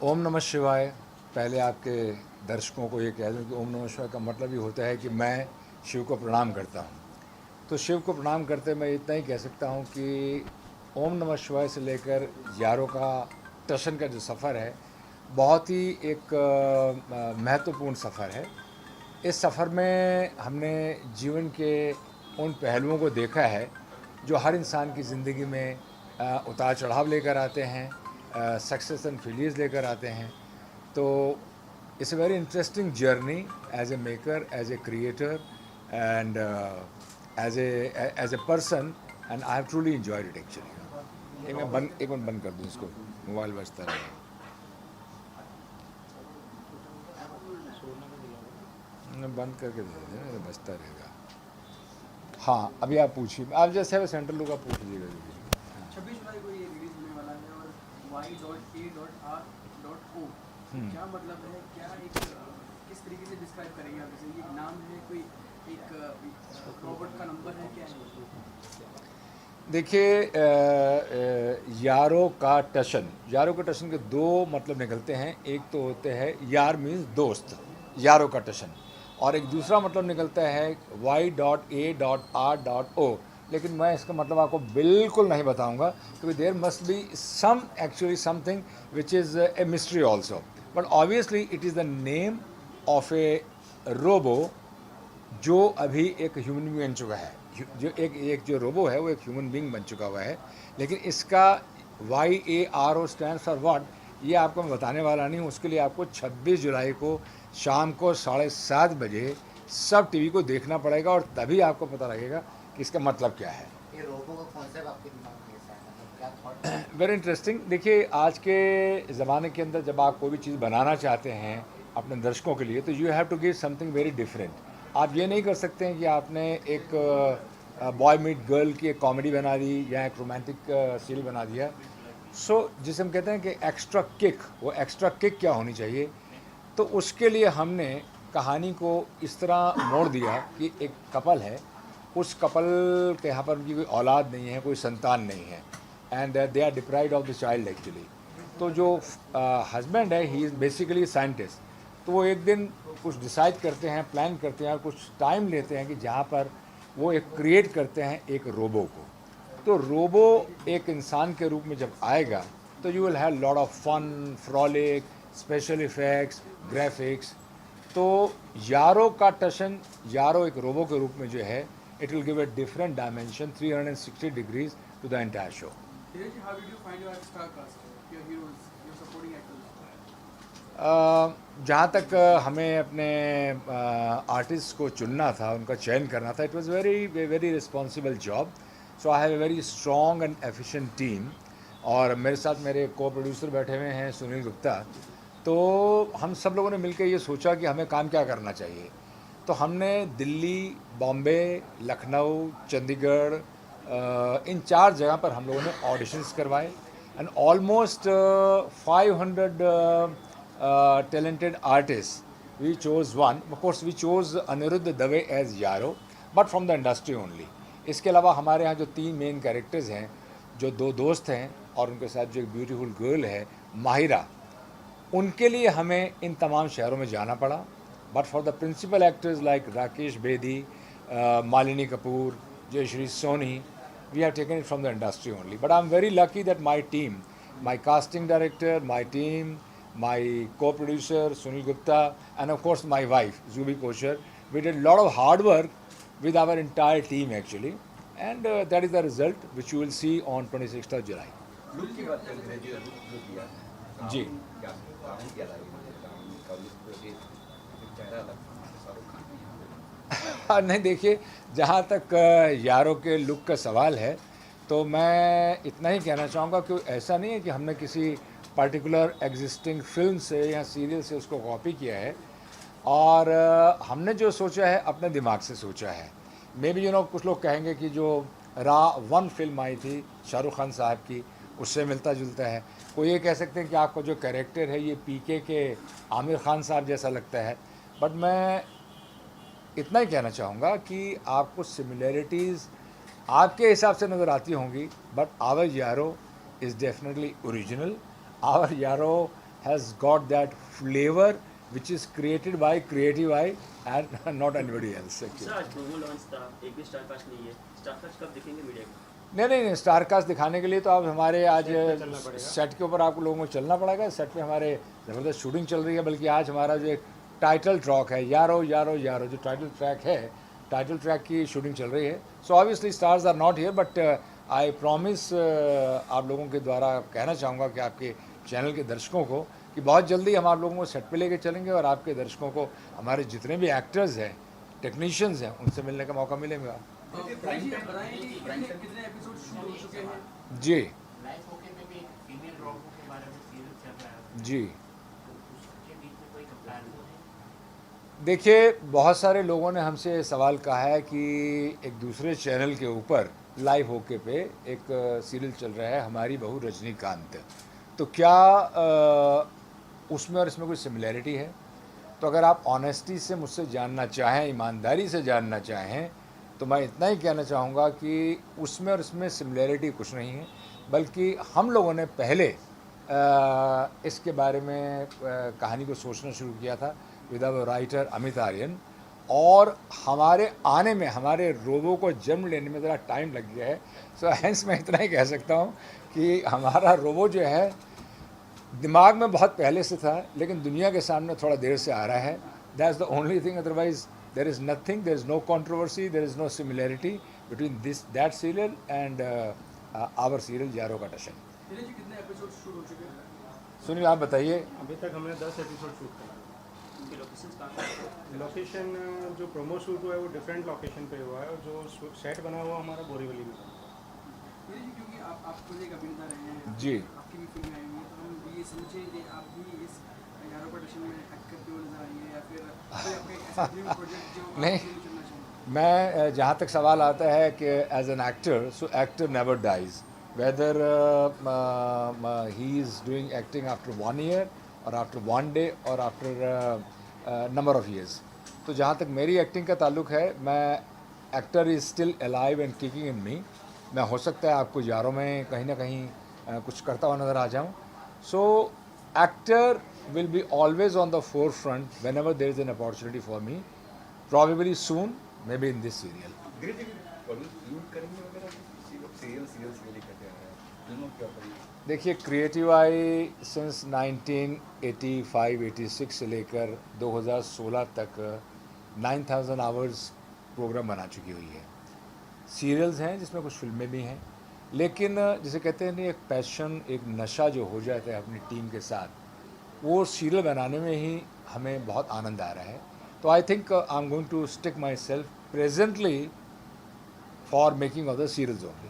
ओम नमः शिवाय। पहले आपके दर्शकों को ये कह दूं कि ओम नमः शिवाय का मतलब ही होता है कि मैं शिव को प्रणाम करता हूँ। तो शिव को प्रणाम करते मैं इतना ही कह सकता हूँ कि ओम नमः शिवाय से लेकर यारों का टशन का जो सफ़र है, बहुत ही एक महत्वपूर्ण सफ़र है। इस सफ़र में हमने जीवन के उन पहलुओं को देखा है जो हर इंसान की ज़िंदगी में उतार चढ़ाव लेकर आते हैं, सक्सेस एंड फेलियर्स लेकर आते हैं। तो it's a very interesting journey as a maker, as a creator and as a person, and I have truly enjoyed it actually. एक मिनट बंद कर दूँ इसको, मोबाइल बजता रहेगा। मैं बंद करके दे देते ना, तो बजता रहेगा। हाँ, अभी आप पूछिए, आप जैसे है सेंट्रल लोग आप पूछ लीजिएगा जो भी। 26 जुलाई को ये रिलीज होने वाला है और y.a.r.o क्या मतलब है, क्या एक किस तरीके से डिस्क्राइब करेंगे आप इसे? ये नाम है, कोई एक रॉबोट का नंबर है, क्या है? देखिए, यारों का टशन के दो मतलब निकलते हैं। एक तो होते हैं यार मीन्स दोस्त, यारों का टशन, और एक दूसरा मतलब निकलता है y.a.r.o। लेकिन मैं इसका मतलब आपको बिल्कुल नहीं बताऊंगा, क्योंकि there must be some actually something which is a mystery also. But obviously it is the name of a robo जो अभी एक ह्यूमन बींग बन चुका है। जो एक एक जो रोबो है वो एक ह्यूमन बींग बन चुका हुआ है। लेकिन इसका YARO स्टैंड फॉर व्हाट, ये आपको मैं बताने वाला नहीं हूँ। उसके लिए आपको 26 जुलाई को शाम को 7:30 बजे सब टीवी को देखना पड़ेगा, और तभी आपको पता लगेगा कि इसका मतलब क्या है। ये रोबो का कॉन्सेप्ट आपके दिमाग में कैसा है, मतलब क्या थॉट? Very interesting. देखिए, आज के ज़माने के अंदर जब आप कोई भी चीज़ बनाना चाहते हैं अपने दर्शकों के लिए, तो you have to give something very different. आप ये नहीं कर सकते हैं कि आपने एक बॉय मीट गर्ल की एक कॉमेडी बना दी या एक रोमांटिक सील बना दिया। सो जिसे हम कहते हैं कि एक्स्ट्रा किक, वो एक्स्ट्रा किक क्या होनी चाहिए। तो उसके लिए हमने कहानी को इस तरह मोड़ दिया कि एक कपल है, उस कपल के यहाँ पर उनकी कोई औलाद नहीं है, कोई संतान नहीं है, and they are deprived of the child actually. तो जो हस्बैंड है, ही इज़ बेसिकली साइंटिस्ट। तो वो एक दिन कुछ डिसाइड करते हैं, प्लान करते हैं, और कुछ टाइम लेते हैं कि जहाँ पर वो एक क्रिएट करते हैं एक रोबो को। तो रोबो एक इंसान के रूप में जब आएगा, तो you will have lot of fun, frolic, special effects, graphics. तो यारो का टशन, यारो एक रोबो के रूप में जो है, it will give a different dimension 360 degrees to the entire show. Dheeraj ji, how did you find your star cast, your heroes, your supporting actors? जहाँ तक हमें अपने आर्टिस्ट को चुनना था, उनका चयन करना था, it was very very responsible job. So I have a very strong and efficient team, और मेरे साथ मेरे को प्रोड्यूसर बैठे हुए हैं, सुनील गुप्ता। तो हम सब लोगों ने मिलकर ये सोचा कि हमें काम क्या करना चाहिए। तो हमने दिल्ली, बॉम्बे, लखनऊ, चंडीगढ़, इन 4 जगह पर हम लोगों ने ऑडिशंस करवाए, and almost 500 talented artists. We chose one. Of course, we chose Aniruddha Dave as Yaro, but from the industry only. इसके अलावा हमारे यहाँ जो 3 मेन कैरेक्टर्स हैं, जो 2 दोस्त हैं और उनके साथ जो एक ब्यूटीफुल गर्ल है माहिरा, उनके लिए हमें इन तमाम शहरों में जाना पड़ा। But for the principal actors like Rakesh Bedi, Malini Kapoor, Jayshree Soni, we have taken it from the industry only. But I'm very lucky that my team, my casting director, my team, my co-producer Sunil Gupta, and of course my wife Zubi Kosher, we did a lot of hard work with our entire team actually, and that is the result which you will see on 26th of July. Look की बात करते हैं जी, look जो दिया है जी। क्या काम किया था, काम का लुक भी चेहरा अलग था शाहरुख खान। नहीं, देखिए, जहाँ तक यारों के लुक का सवाल है, तो मैं इतना ही कहना चाहूँगा कि ऐसा नहीं है कि हमने किसी पर्टिकुलर एग्जिस्टिंग फिल्म से या सीरियल से उसको कॉपी किया है, और हमने जो सोचा है अपने दिमाग से सोचा है। मे बी कुछ लोग कहेंगे कि जो रा 1 फिल्म आई थी शाहरुख खान साहब की, उससे मिलता जुलता है। कोई ये कह सकते हैं कि आपका जो कैरेक्टर है ये PK के आमिर खान साहब जैसा लगता है। बट मैं इतना ही कहना चाहूँगा कि आपको सिमिलैरिटीज़ आपके हिसाब से नज़र आती होंगी, बट आवर यारो इज़ डेफिनेटली ओरिजिनल। आवर यारो has got that flavor which is created by Creative Eye and not anybody else actually. Sir आज प्रोमो लॉन्च था, एक भी स्टार कास्ट नहीं है। स्टार कास्ट कब दिखेंगे मीडिया को? नहीं, स्टार कास्ट दिखाने के लिए तो आप हमारे आज सेट के ऊपर आप लोगों को चलना पड़ेगा। सेट पे हमारे ज़बरदस्त शूटिंग चल रही है, बल्कि आज हमारा जो एक टाइटल ट्रैक है यारो यारो यारो, जो टाइटल ट्रैक है, टाइटल ट्रैक की शूटिंग चल रही है। So obviously stars are not here, but I promise आप लोगों के द्वारा कहना चाहूँगा कि आपके चैनल के दर्शकों को कि बहुत जल्दी हम आप लोगों को सेट पे लेके चलेंगे और आपके दर्शकों को हमारे जितने भी एक्टर्स हैं, टेक्नीशियंस हैं, उनसे मिलने का मौका मिलेगा। बताएं कि कितने एपिसोड शूट हो चुके हैं? जी लाइफ ओके में भी फीमेल रोबो के बारे में सीरियल चल रहा है, जी, तो उसके बीच में कोई प्लान है? देखिए बहुत सारे लोगों ने हमसे सवाल कहा है कि एक दूसरे चैनल के ऊपर लाइव होके पे एक सीरियल चल रहा है हमारी बहू रजनीकांत, तो क्या उसमें और इसमें कोई सिमिलैरिटी है? तो अगर आप ऑनेस्टी से मुझसे जानना चाहें, ईमानदारी से जानना चाहें, तो मैं इतना ही कहना चाहूँगा कि उसमें और इसमें सिमिलैरिटी कुछ नहीं है, बल्कि हम लोगों ने पहले इसके बारे में कहानी को सोचना शुरू किया था with our writer Amit Aryan, और हमारे आने में, हमारे रोबो को जन्म लेने में ज़रा टाइम लग गया है। सो हेंस मैं इतना ही कह सकता हूँ कि हमारा रोबो जो है दिमाग में बहुत पहले से था, लेकिन दुनिया के सामने थोड़ा देर से आ रहा है। That's the only thing, otherwise there is nothing, there is no controversy, there is no similarity between that serial and our serial Yaaro Ka टशन। दिनेश जी, कितने एपिसोड शूट हो चुके हैं? सुनील आप बताइए। अभी तक हमने 10 एपिसोड शूट करा। उनकी लोकेशंस कहाँ हैं? लोकेशन जो प्रोमो शूट हुआ है वो डिफरेंट लोकेशन पे हुआ है, और जो सेट बना हुआ हमारा बोरीवली में। दिनेश जी, क्योंकि आप खुद एक अभिनेता रहे हैं, जी। आपकी भी फिल्में आई हुई हैं, तो हम ये समझें कि आप भी इस यारो प्रोडक्शन में एक्ट करते हुए नजर आई है, या फिर कोई आपका ऐसा ड्रीम प्रोजेक्ट जो आप नहीं। फिल्म चुनना चाहेंगे? मैं जहाँ तक सवाल आता है कि as an actor, so actor never dies, whether he is doing acting after 1 year और आफ्टर 1 डे और आफ्टर नंबर ऑफ ईयर्स। तो जहाँ तक मेरी एक्टिंग का ताल्लुक है, मैं actor is still alive and kicking in me. मैं हो सकता है आपको यारों में कहीं ना कहीं कुछ करता हुआ नज़र आ जाऊँ। So actor will be always on the four front when ever there is an opportunity for me, probably soon, maybe in this serial. धीरे धीरे यूज करेंगे वगैरह, सीरियल करते हैं फिल्मों क्या करेंगे? देखिए क्रिएटिव आई सिंस 1985-86 से लेकर 2016 तक 9000 आवर्स प्रोग्राम बना चुकी हुई है। सीरियल्स हैं जिसमें कुछ फिल्में भी हैं, लेकिन जिसे कहते हैं नहीं, एक पैशन, एक नशा जो हो जाता है अपनी टीम के साथ, वो सीरियल बनाने में ही हमें बहुत आनंद आ रहा है। तो I think I am going to stick myself presently for making of the serials only.